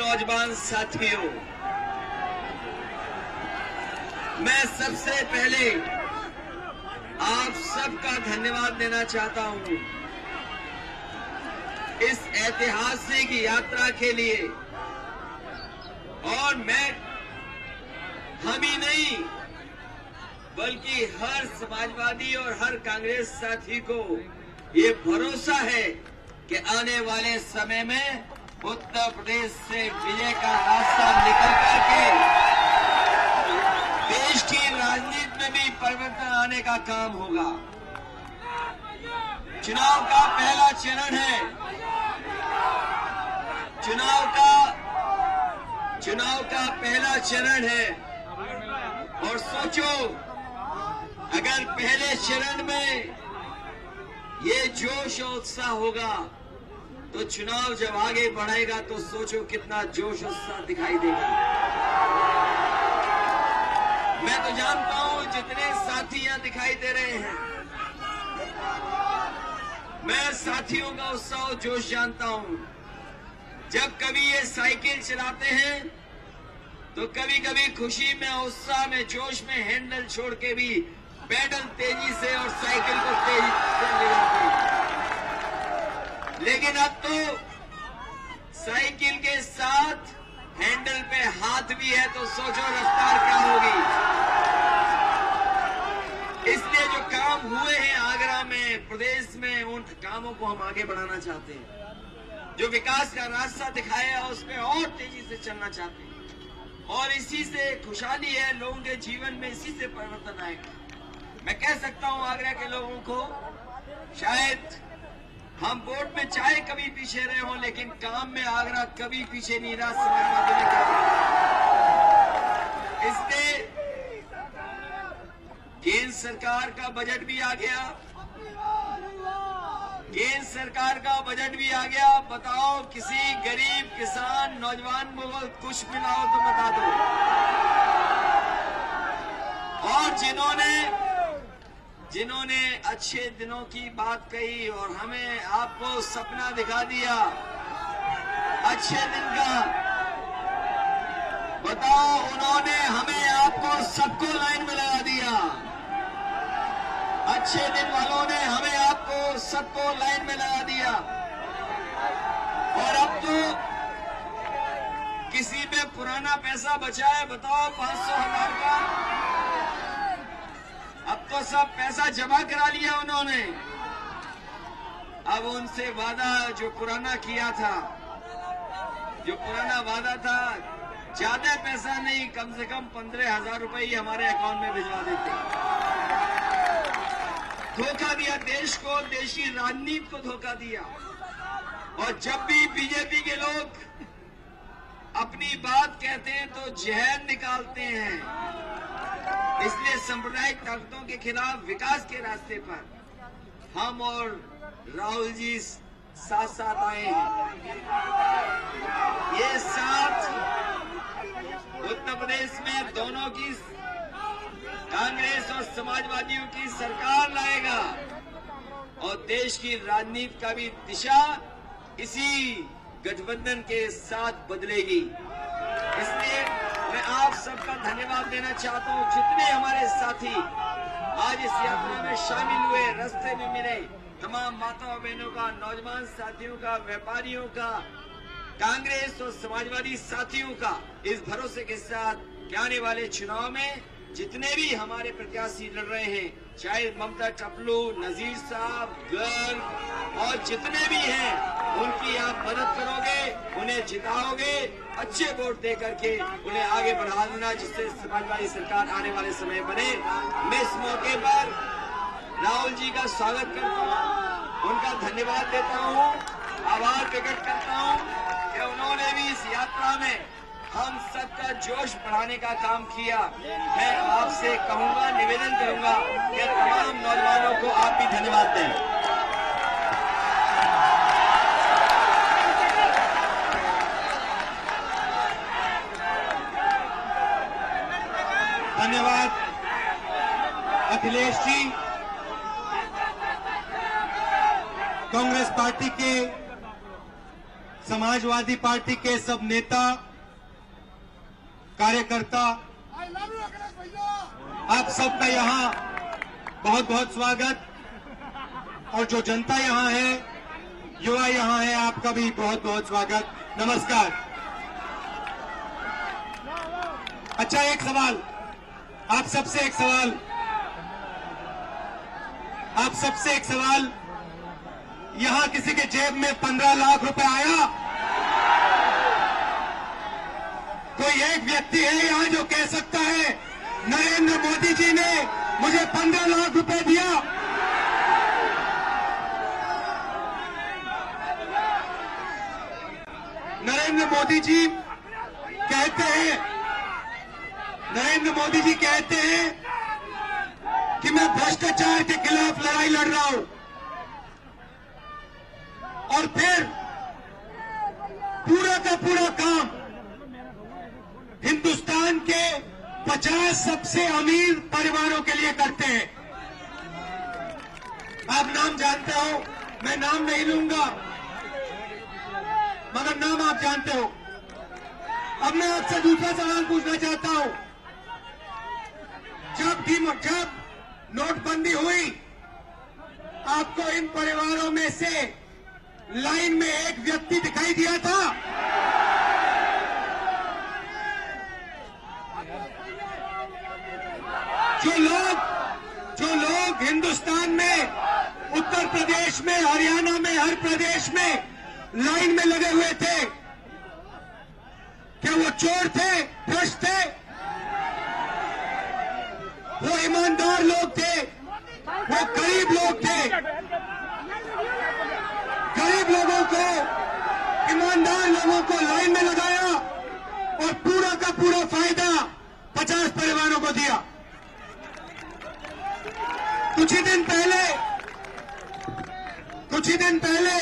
नौजवान साथियों, मैं सबसे पहले आप सबका धन्यवाद देना चाहता हूं इस ऐतिहासिक यात्रा के लिए। और मैं हम ही नहीं बल्कि हर समाजवादी और हर कांग्रेस साथी को ये भरोसा है कि आने वाले समय में उत्तर प्रदेश से विजय का रास्ता निकल करके देश की राजनीति में भी परिवर्तन आने का काम होगा। चुनाव का पहला चरण है। चुनाव का पहला चरण है। और सोचो, अगर पहले चरण में ये जोश और उत्साह होगा तो चुनाव जब आगे बढ़ेगा तो सोचो कितना जोश उत्साह दिखाई देगा। मैं तो जानता हूं जितने साथी यहां दिखाई दे रहे हैं, मैं साथियों का उत्साह और जोश जानता हूं। जब कभी ये साइकिल चलाते हैं तो कभी कभी खुशी में, उत्साह में, जोश में हैंडल छोड़ के भी पैडल तेजी से और साइकिल को तेजी से ले जाते हैं। लेकिन अब तो साइकिल के साथ हैंडल पे हाथ भी है तो सोचो रफ्तार क्या होगी। इसलिए जो काम हुए हैं आगरा में, प्रदेश में, उन कामों को हम आगे बढ़ाना चाहते हैं। जो विकास का रास्ता दिखाया उसमें और तेजी से चलना चाहते हैं। और इसी से खुशहाली है लोगों के जीवन में, इसी से परिवर्तन आएगा। मैं कह सकता हूं आगरा के लोगों को, शायद हम वोट में चाहे कभी पीछे रहे हों लेकिन काम में आगरा कभी पीछे नहीं रहा। समाजवादी ने इसलिए केंद्र सरकार का बजट भी आ गया। केंद्र सरकार का बजट भी आ गया। बताओ, किसी गरीब किसान नौजवान को कुछ मिला हो तो बता दो। और जिन्होंने अच्छे दिनों की बात कही और हमें आपको सपना दिखा दिया अच्छे दिन का, बताओ, उन्होंने हमें आपको सबको लाइन में लगा दिया। अच्छे दिन वालों ने हमें आपको सबको लाइन में लगा दिया। और अब तो किसी में पुराना पैसा बचा है, बताओ 500,000 का, अब तो सब पैसा जमा करा लिया उन्होंने। अब उनसे वादा जो पुराना किया था, जो पुराना वादा था, ज्यादा पैसा नहीं, कम से कम 15,000 रुपए ही हमारे अकाउंट में भिजवा देते। धोखा दिया देश को, देश की राजनीति को धोखा दिया। और जब भी बीजेपी के लोग अपनी बात कहते हैं तो जहर निकालते हैं। इसलिए सांप्रदायिक ताकतों के खिलाफ विकास के रास्ते पर हम और राहुल जी साथ साथ आए हैं। ये साथ उत्तर प्रदेश में दोनों की, कांग्रेस और समाजवादियों की सरकार लाएगा और देश की राजनीति का भी दिशा इसी गठबंधन के साथ बदलेगी। इसलिए मैं आप सबका धन्यवाद देना चाहता हूं। जितने हमारे साथी आज इस यात्रा में शामिल हुए, रास्ते में मिले, तमाम माताओं बहनों का, नौजवान साथियों का, व्यापारियों का, कांग्रेस और समाजवादी साथियों का, इस भरोसे के साथ कि आने वाले चुनाव में जितने भी हमारे प्रत्याशी लड़ रहे हैं, चाहे ममता टपलू, नजीर साहब, गर्ग और जितने भी हैं, उनकी आप मदद करोगे, उन्हें जिताओगे, अच्छे वोट दे करके उन्हें आगे बढ़ा देना, जिससे समाजवादी सरकार आने वाले समय बने। मैं इस मौके पर राहुल जी का स्वागत करता हूँ, उनका धन्यवाद देता हूँ, आभार प्रकट करता हूँ कि उन्होंने भी इस यात्रा में हम सबका जोश बढ़ाने का काम किया। मैं आपसे कहूंगा, निवेदन करूंगा कि तमाम नौजवानों को आप भी धन्यवाद दें। धन्यवाद अखिलेश जी। कांग्रेस पार्टी के समाजवादी पार्टी के सब नेता, कार्यकर्ता, आप सबका यहाँ बहुत बहुत स्वागत। और जो जनता यहाँ है, युवा यहाँ है, आपका भी बहुत बहुत स्वागत। नमस्कार। अच्छा, एक सवाल आप सबसे, एक सवाल, यहां किसी के जेब में 15 लाख रुपए आया? कोई एक व्यक्ति है यहां जो कह सकता है नरेंद्र मोदी जी ने मुझे 15 लाख रुपए दिया? नरेंद्र मोदी जी कहते हैं कि मैं भ्रष्टाचार के खिलाफ लड़ाई लड़ रहा हूं, और फिर पूरा का पूरा काम हिंदुस्तान के 50 सबसे अमीर परिवारों के लिए करते हैं। आप नाम जानते हो, मैं नाम नहीं लूंगा, मगर नाम आप जानते हो। अब मैं आपसे दूसरा सवाल पूछना चाहता हूं। जब नोटबंदी हुई, आपको इन परिवारों में से लाइन में एक व्यक्ति दिखाई दिया था? जो लोग हिंदुस्तान में, उत्तर प्रदेश में, हरियाणा में, हर प्रदेश में लाइन में लगे हुए थे, क्या वो चोर थे, भ्रष्ट थे? वो ईमानदार लोग थे? वो गरीब लोग थे? गरीब लोगों को, ईमानदार लोगों को लाइन में लगाया और पूरा का पूरा फायदा 50 परिवारों को दिया। कुछ ही दिन पहले